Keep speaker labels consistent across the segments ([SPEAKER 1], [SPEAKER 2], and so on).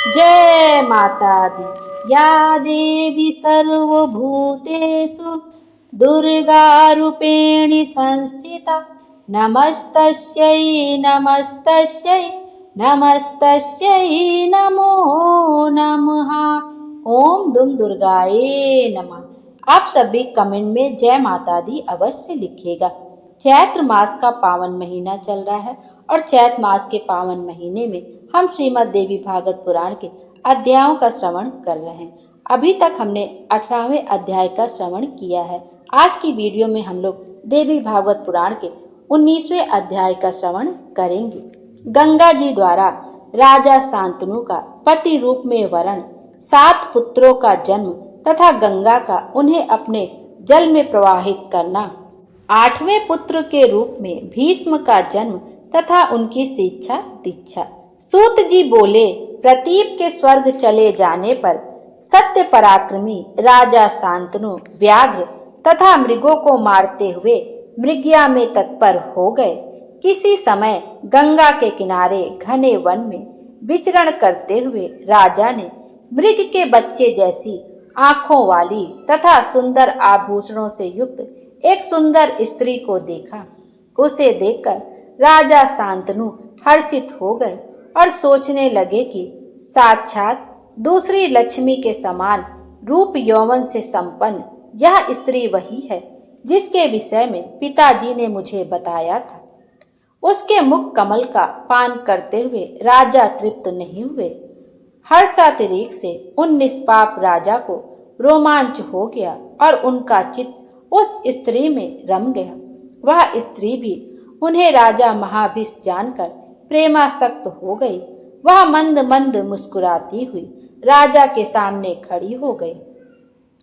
[SPEAKER 1] जय माता दी। या देवी सर्वभूतेषु दुर्गा रूपेण संस्थिता नमस्तस्यै नमस्तस्यै नमस्तस्यै नमो नमः। ओम दुम दुर्गाए नमः। आप सभी कमेंट में जय माता दी अवश्य लिखिएगा। चैत्र मास का पावन महीना चल रहा है और चैत्र मास के पावन महीने में हम श्रीमद् देवी भागवत पुराण के अध्यायों का श्रवण कर रहे हैं। अभी तक हमने 18वें अध्याय का श्रवण किया है। आज की वीडियो में हम लोग देवी भागवत पुराण के 19वें अध्याय का श्रवण करेंगे। गंगा जी द्वारा राजा शांतनु का पति रूप में वरण, 7 पुत्रों का जन्म तथा गंगा का उन्हें अपने जल में प्रवाहित करना, 8वें पुत्र के रूप में भीष्म का जन्म तथा उनकी शिक्षा दीक्षा। सूत जी बोले, प्रतीप के स्वर्ग चले जाने पर सत्य पराक्रमी राजा शांतनु व्याघ्र तथा मृगों को मारते हुए मृगया में तत्पर हो गए। किसी समय गंगा के किनारे घने वन में विचरण करते हुए राजा ने मृग के बच्चे जैसी आंखों वाली तथा सुंदर आभूषणों से युक्त एक सुंदर स्त्री को देखा। उसे देखकर राजा शांतनु हर्षित हो गए और सोचने लगे कि साक्षात दूसरी लक्ष्मी के समान रूप यौवन से संपन्न यह स्त्री वही है जिसके विषय में पिताजी ने मुझे बताया था। उसके मुख कमल का पान करते हुए राजा तृप्त नहीं हुए। हर्षातिरेक से उन निष्पाप राजा को रोमांच हो गया और उनका चित्त उस स्त्री में रम गया। वह स्त्री भी उन्हें राजा महाभीष जानकर प्रेमासक्त हो गई। वह मंद मंद मुस्कुराती हुई राजा के सामने खड़ी हो गई।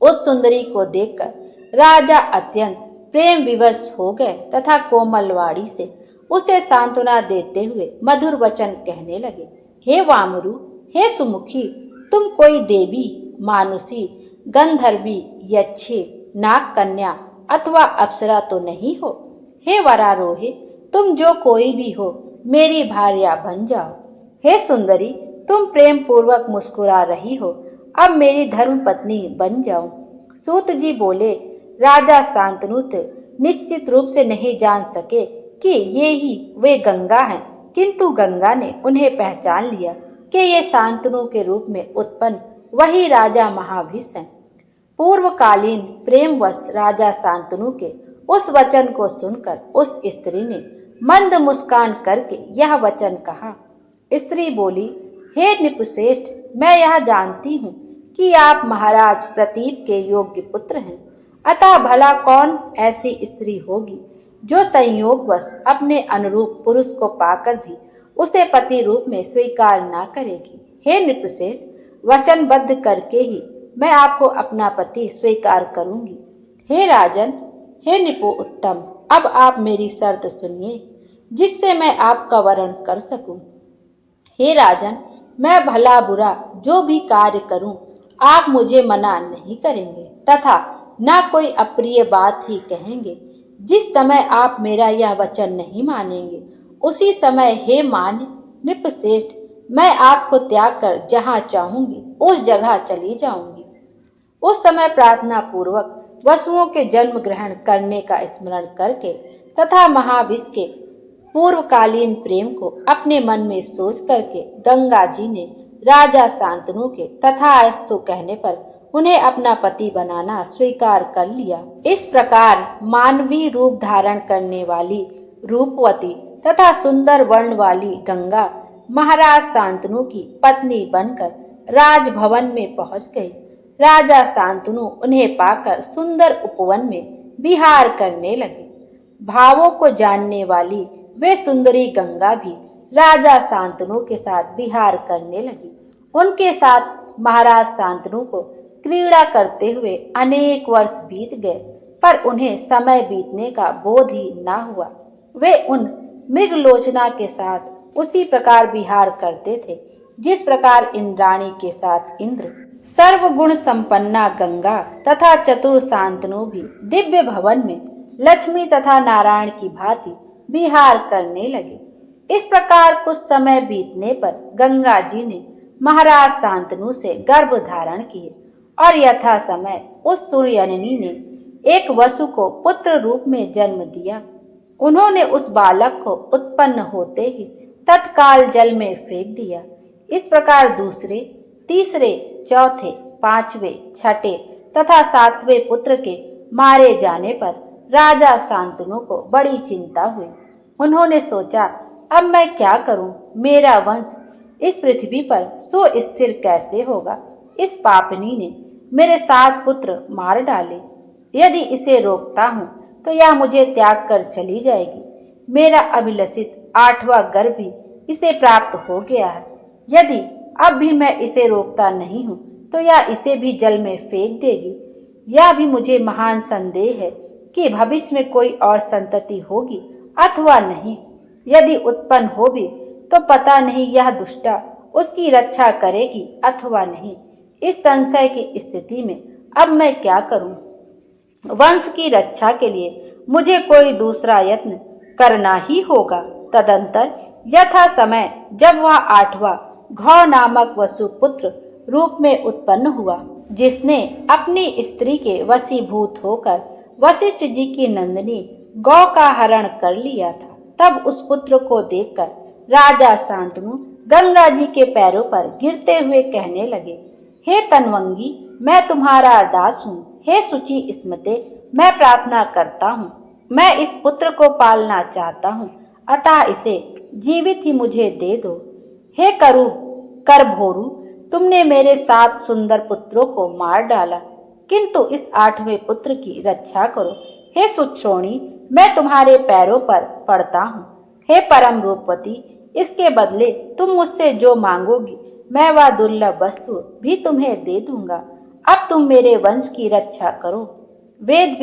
[SPEAKER 1] उस सुंदरी को देखकर राजा अत्यंत प्रेम विवश हो गए तथा कोमल वाणी से उसे सांत्वना देते हुए मधुर वचन कहने लगे। हे वामरु, हे सुमुखी, तुम कोई देवी, मानुषी, गंधर्वी, यक्षी, नाग कन्या अथवा अप्सरा तो नहीं हो। हे वरारोहे, तुम जो कोई भी हो मेरी भार्या बन जाओ। हे सुंदरी, तुम प्रेम पूर्वक मुस्कुरा रही हो, अब मेरी धर्म पत्नी बन जाओ। सूत जी बोले, राजा शांतनु तो निश्चित रूप से नहीं जान सके कि ये ही वे गंगा हैं, किंतु गंगा ने उन्हें पहचान लिया कि ये शांतनु के रूप में उत्पन्न वही राजा महाभीष हैं। पूर्वकालीन प्रेमवश राजा शांतनु के उस वचन को सुनकर उस स्त्री ने मंद मुस्कान करके यह वचन कहा। स्त्री बोली, हे नृपश्रेष्ठ, मैं यह जानती हूँ कि आप महाराज प्रतीप के योग्य पुत्र हैं, अतः भला कौन ऐसी स्त्री होगी जो संयोगवश अपने अनुरूप पुरुष को पाकर भी उसे पति रूप में स्वीकार न करेगी। हे नृपश्रेष्ठ, वचनबद्ध करके ही मैं आपको अपना पति स्वीकार करूंगी। हे राजन, हे नृपो उत्तम, अब आप मेरी शर्त सुनिए जिससे मैं आपका वरण कर सकूं। हे राजन, मैं भला बुरा जो भी कार्य करूं आप मुझे मना नहीं करेंगे तथा न कोई अप्रिय बात ही कहेंगे। जिस समय आप मेरा यह वचन नहीं मानेंगे उसी समय हे मान्य नृपश्रेष्ठ, मैं आपको त्याग कर जहाँ चाहूंगी उस जगह चली जाऊंगी। उस समय प्रार्थना पूर्वक वसुओं के जन्म ग्रहण करने का स्मरण करके तथा महाभीष के पूर्वकालीन प्रेम को अपने मन में सोच करके गंगा जी ने राजा शांतनु के तथास्तु कहने पर उन्हें अपना पति बनाना स्वीकार कर लिया। इस प्रकार मानवीय रूप धारण करने वाली रूपवती तथा सुंदर वर्ण वाली गंगा महाराज शांतनु की पत्नी बनकर राजभवन में पहुंच गई। राजा शांतनु उन्हें पाकर सुंदर उपवन में विहार करने लगे। भावों को जानने वाली वे सुंदरी गंगा भी राजा शांतनु के साथ विहार करने लगी। उनके साथ महाराज शांतनु को क्रीड़ा करते हुए अनेक वर्ष बीत गए, पर उन्हें समय बीतने का बोध ही न हुआ। वे उन मृगलोचना के साथ उसी प्रकार विहार करते थे जिस प्रकार इंद्राणी के साथ इंद्र, सर्वगुण संपन्ना गंगा तथा चतुर शांतनु भी दिव्य भवन में लक्ष्मी तथा नारायण की भांति विहार करने लगे। इस प्रकार कुछ समय बीतने पर गंगा जी ने महाराज शांतनु से गर्भ धारण किए और यथा समय उस सूर्यननी ने एक वसु को पुत्र रूप में जन्म दिया। उन्होंने उस बालक को उत्पन्न होते ही तत्काल जल में फेंक दिया। इस प्रकार दूसरे, तीसरे, चौथे, पांचवें, छठे तथा सातवें पुत्र के मारे जाने पर राजा शांतनु को बड़ी चिंता हुई। उन्होंने सोचा, अब मैं क्या करूं? मेरा वंश इस पृथ्वी पर सुस्थिर कैसे होगा? इस पापनी ने मेरे 7 पुत्र मार डाले। यदि इसे रोकता हूं तो यह मुझे त्याग कर चली जाएगी। मेरा अभिलषित 8वां गर्भ भी इसे प्राप्त हो गया है। यदि अब भी मैं इसे रोकता नहीं हूं तो यह इसे भी जल में फेंक देगी। यह भी मुझे महान संदेह है कि भविष्य में कोई और संतति होगी अथवा नहीं। यदि उत्पन्न हो भी तो पता नहीं यह दुष्टा उसकी रक्षा करेगी अथवा नहीं। इस संशय की स्थिति में अब मैं क्या करूं? वंश की रक्षा के लिए मुझे कोई दूसरा यत्न करना ही होगा। तदंतर यथा समय जब वह 8वां घौ नामक वसुपुत्र रूप में उत्पन्न हुआ, जिसने अपनी स्त्री के वशीभूत होकर वशिष्ठ जी की नंदिनी गौ का हरण कर लिया था, तब उस पुत्र को देखकर राजा शांतनु गंगा जी के पैरों पर गिरते हुए कहने लगे, हे तन्वंगी, मैं तुम्हारा दास हूँ। हे शुचि स्मृते, मैं प्रार्थना करता हूँ। मैं इस पुत्र को पालना चाहता हूँ, अतः इसे जीवित ही मुझे दे दो। हे करभोरु, तुमने मेरे 7 सुंदर पुत्रों को मार डाला, किंतु इस 8वें पुत्र की रक्षा करो। हे सुक्षोणी, मैं तुम्हारे पैरों पर पड़ता हूँ। हे परम रूपवती, इसके बदले तुम मुझसे जो मांगोगी मैं वह दुर्लभ वस्तु भी तुम्हें दे दूंगा। अब तुम मेरे वंश की रक्षा करो। वेद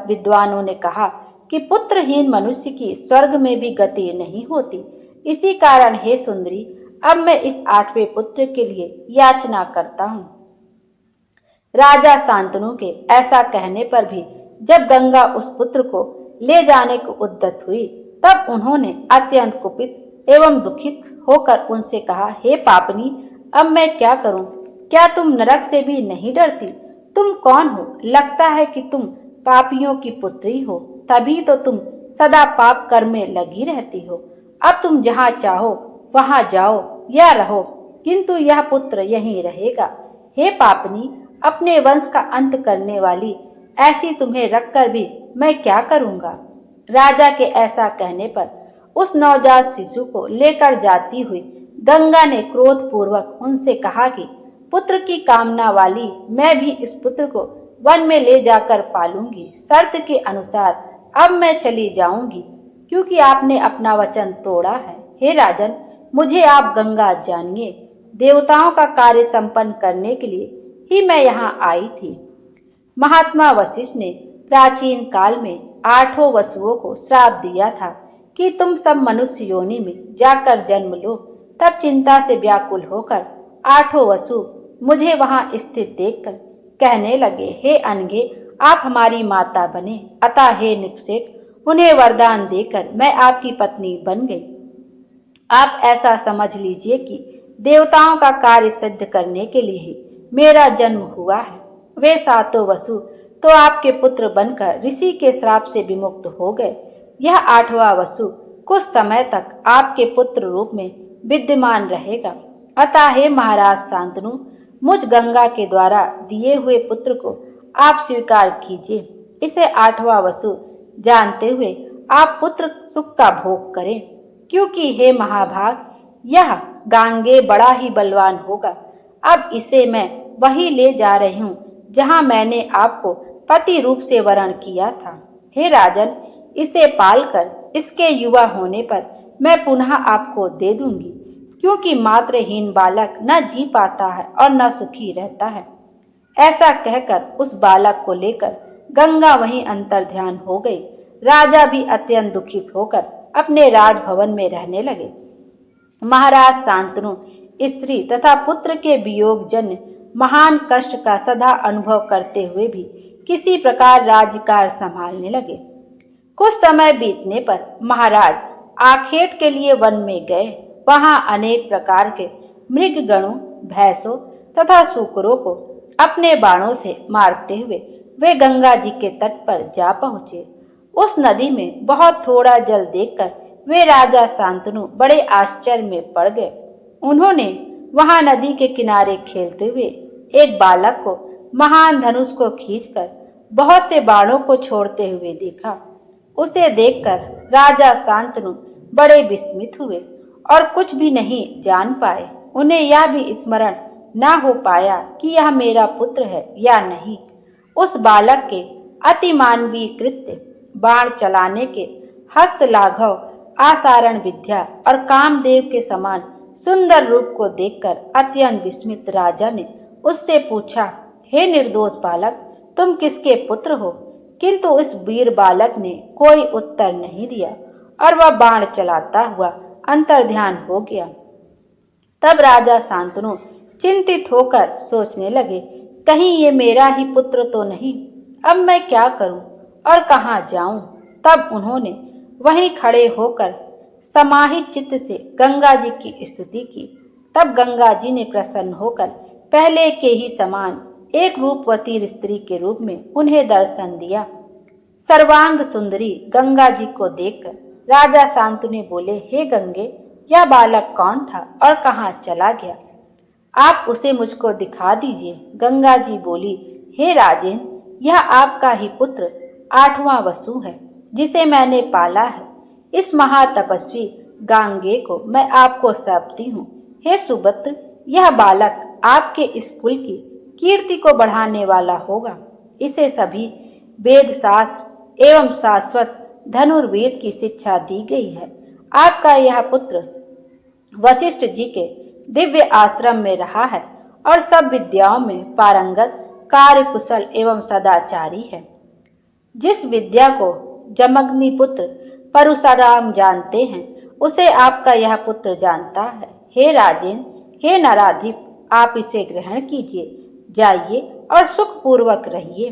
[SPEAKER 1] विद्वानों ने कहा कि पुत्रहीन मनुष्य की स्वर्ग में भी गति नहीं होती। इसी कारण हे सुंदरी, अब मैं इस 8वें पुत्र के लिए याचना करता हूँ। राजा शांतनु के ऐसा कहने पर भी जब गंगा उस पुत्र को ले जाने को उद्यत हुई, तब उन्होंने अत्यंत कुपित एवं दुखित होकर उनसे कहा, हे पापनी, अब मैं क्या करूं? क्या तुम नरक से भी नहीं डरती? तुम कौन हो? लगता है कि तुम पापियों की पुत्री हो, तभी तो तुम सदा पाप कर्म में लगी रहती हो। अब तुम जहाँ चाहो वहां जाओ या रहो, किंतु यह पुत्र यहीं रहेगा। हे पापनी, अपने वंश का अंत करने वाली, ऐसी तुम्हें रखकर भी मैं क्या करूंगा? राजा के ऐसा कहने पर उस नवजात शिशु को लेकर जाती हुई गंगा ने क्रोधपूर्वक उनसे कहा कि पुत्र की कामना वाली मैं भी इस पुत्र को वन में ले जाकर पालूंगी। शर्त के अनुसार अब मैं चली जाऊंगी, क्योंकि आपने अपना वचन तोड़ा है। हे राजन, मुझे आप गंगा जानिए। देवताओं का कार्य संपन्न करने के लिए ही मैं यहाँ आई थी। महात्मा वशिष्ठ ने प्राचीन काल में 8 वसुओं को श्राप दिया था कि तुम सब मनुष्य योनि में जाकर जन्म लो। तब चिंता से व्याकुल होकर 8 वसु मुझे वहां स्थित देखकर कहने लगे, हे अनघे, आप हमारी माता बने। अतः हे निपसेठ, उन्हें वरदान देकर मैं आपकी पत्नी बन गई। आप ऐसा समझ लीजिए कि देवताओं का कार्य सिद्ध करने के लिए ही मेरा जन्म हुआ है। वे 7 वसु तो आपके पुत्र बनकर ऋषि के श्राप से विमुक्त हो गए। यह 8वां वसु कुछ समय तक आपके पुत्र रूप में विद्यमान रहेगा। अतः हे महाराज शांतनु, मुझ गंगा के द्वारा दिए हुए पुत्र को आप स्वीकार कीजिए। इसे 8वां वसु जानते हुए आप पुत्र सुख का भोग करें, क्योंकि हे महाभाग, यह गांगे बड़ा ही बलवान होगा। अब इसे मैं वही ले जा रही हूँ जहाँ मैंने आपको पति रूप से वरण किया था। हे राजन, इसे पालकर इसके युवा होने पर मैं पुनः आपको दे दूंगी, क्योंकि मात्रहीन बालक न जी पाता है और न सुखी रहता है। ऐसा कहकर उस बालक को लेकर गंगा वहीं अंतर्ध्यान हो गई। राजा भी अत्यंत दुखित होकर अपने राजभवन में रहने लगे। महाराज शांतनु स्त्री तथा पुत्र के वियोग जन्य महान कष्ट का सदा अनुभव करते हुए भी किसी प्रकार राज्यकार्य संभालने लगे। कुछ समय बीतने पर महाराज आखेट के लिए वन में गए। वहां अनेक प्रकार के मृगगणों, भैंसों तथा सूकरों को अपने बाणों से मारते हुए वे गंगा जी के तट पर जा पहुंचे। उस नदी में बहुत थोड़ा जल देखकर वे राजा शांतनु बड़े आश्चर्य में पड़ गए। उन्होंने वहां नदी के किनारे खेलते हुए एक बालक को महान धनुष को खींचकर बहुत से बाणों को छोड़ते हुए देखा। उसे देखकर राजा शांतनु बड़े विस्मित हुए और कुछ भी नहीं जान पाए। उन्हें यह भी स्मरण न हो पाया कि यह मेरा पुत्र है या नहीं। उस बालक के अति मानवीय कृत्य, बाण चलाने के हस्त लाघव, आसारण विद्या और कामदेव के समान सुंदर रूप को देखकर अत्यंत विस्मित राजा ने उससे पूछा, हे निर्दोष बालक, तुम किसके पुत्र हो? किंतु उस वीर बालक ने कोई उत्तर नहीं दिया और वह बाण चलाता हुआ अंतर्ध्यान हो गया। तब राजा शांतनु चिंतित होकर सोचने लगे, कहीं ये मेरा ही पुत्र तो नहीं? अब मैं क्या करूं और कहाँ जाऊं? तब उन्होंने वहीं खड़े होकर समाहित चित्त से गंगा जी की स्तुति की। तब गंगा जी ने प्रसन्न होकर पहले के ही समान एक रूपवती स्त्री के रूप में उन्हें दर्शन दिया। सर्वांग सुंदरी गंगा जी को देखकर राजा शांतनु बोले, हे गंगे, यह बालक कौन था और कहाँ चला गया? आप उसे मुझको दिखा दीजिए। गंगा जी बोली, हे राजेन, यह आपका ही पुत्र 8वां वसु है, जिसे मैंने पाला है। इस महातपस्वी गांगे को मैं आपको सौंपती हूँ। हे सुपुत्र, यह बालक आपके इस कुल की कीर्ति को बढ़ाने वाला होगा। इसे सभी वेद शास्त्र एवं शाश्वत धनुर्वेद की शिक्षा दी गई है। आपका यह पुत्र वशिष्ठ जी के दिव्य आश्रम में रहा है और सब विद्याओं में पारंगत, कार्यकुशल एवं सदाचारी है। जिस विद्या को जमग्नि पुत्र परशुराम जानते हैं, उसे आपका यह पुत्र जानता है। हे राजेन, हे नराधिप, आप इसे ग्रहण कीजिए, जाइए और सुखपूर्वक रहिए।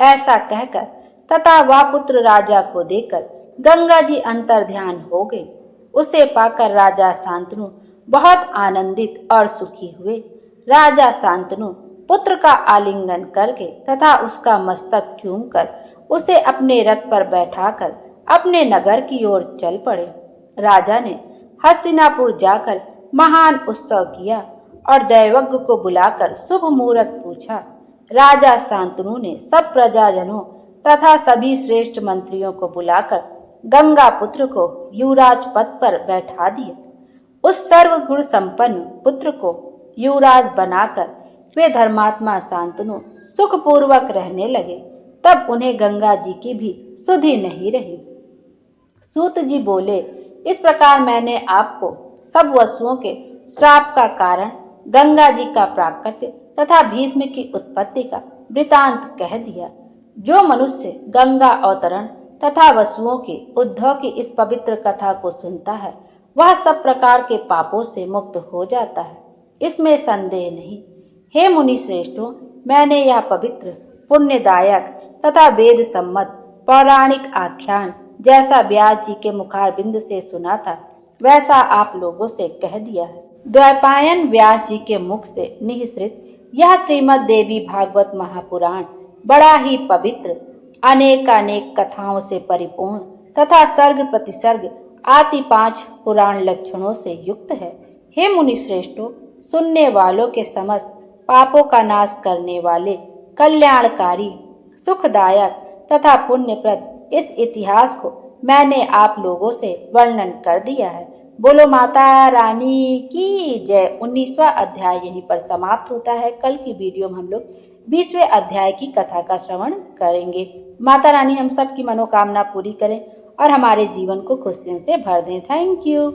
[SPEAKER 1] ऐसा कहकर तथा वह पुत्र राजा को देकर गंगा जी अंतर्ध्यान हो गए। उसे पाकर राजा शांतनु बहुत आनंदित और सुखी हुए। राजा शांतनु पुत्र का आलिंगन करके तथा उसका मस्तक चूमकर उसे अपने रथ पर बैठाकर अपने नगर की ओर चल पड़े। राजा ने हस्तिनापुर जाकर महान उत्सव किया और दैवज्ञ को बुलाकर शुभ मुहूर्त पूछा। राजा शांतनु ने सब प्रजाजनों तथा सभी श्रेष्ठ मंत्रियों को बुलाकर गंगा पुत्र को युवराज पद पर बैठा दिया। उस सर्वगुण संपन्न पुत्र को युवराज बनाकर वे धर्मात्मा शांतनु सुखपूर्वक रहने लगे। तब उन्हें गंगा जी की भी सुधि नहीं रही। सूत जी बोले, इस प्रकार मैंने आपको सब वसुओं के श्राप का कारण, गंगा जी का प्राकट्य तथा भीष्म की उत्पत्ति का वृतांत कह दिया। जो मनुष्य गंगा अवतरण तथा वसुओं के उद्भव की इस पवित्र कथा को सुनता है, वह सब प्रकार के पापों से मुक्त हो जाता है, इसमें संदेह नहीं। हे मुनि श्रेष्ठों, मैंने यह पवित्र, पुण्यदायक तथा वेद सम्मत पौराणिक आख्यान जैसा व्यास जी के मुखारबिंद से सुना था, वैसा आप लोगों से कह दिया है। द्वैपायन व्यास जी के मुख से निःसृत यह श्रीमद् देवी भागवत महापुराण बड़ा ही पवित्र, अनेकानेक कथाओं से परिपूर्ण तथा सर्ग प्रतिसर्ग आदि 5 पुराण लक्षणों से युक्त है। हे मुनि श्रेष्ठों, सुनने वालों के समस्त पापों का नाश करने वाले, कल्याणकारी, सुखदायक तथा पुण्यप्रद इस इतिहास को मैंने आप लोगों से वर्णन कर दिया है। बोलो माता रानी की जय। 19वां अध्याय यहीं पर समाप्त होता है। कल की वीडियो में हम लोग 20वें अध्याय की कथा का श्रवण करेंगे। माता रानी हम सब की मनोकामना पूरी करें और हमारे जीवन को खुशियों से भर दें। Thank you.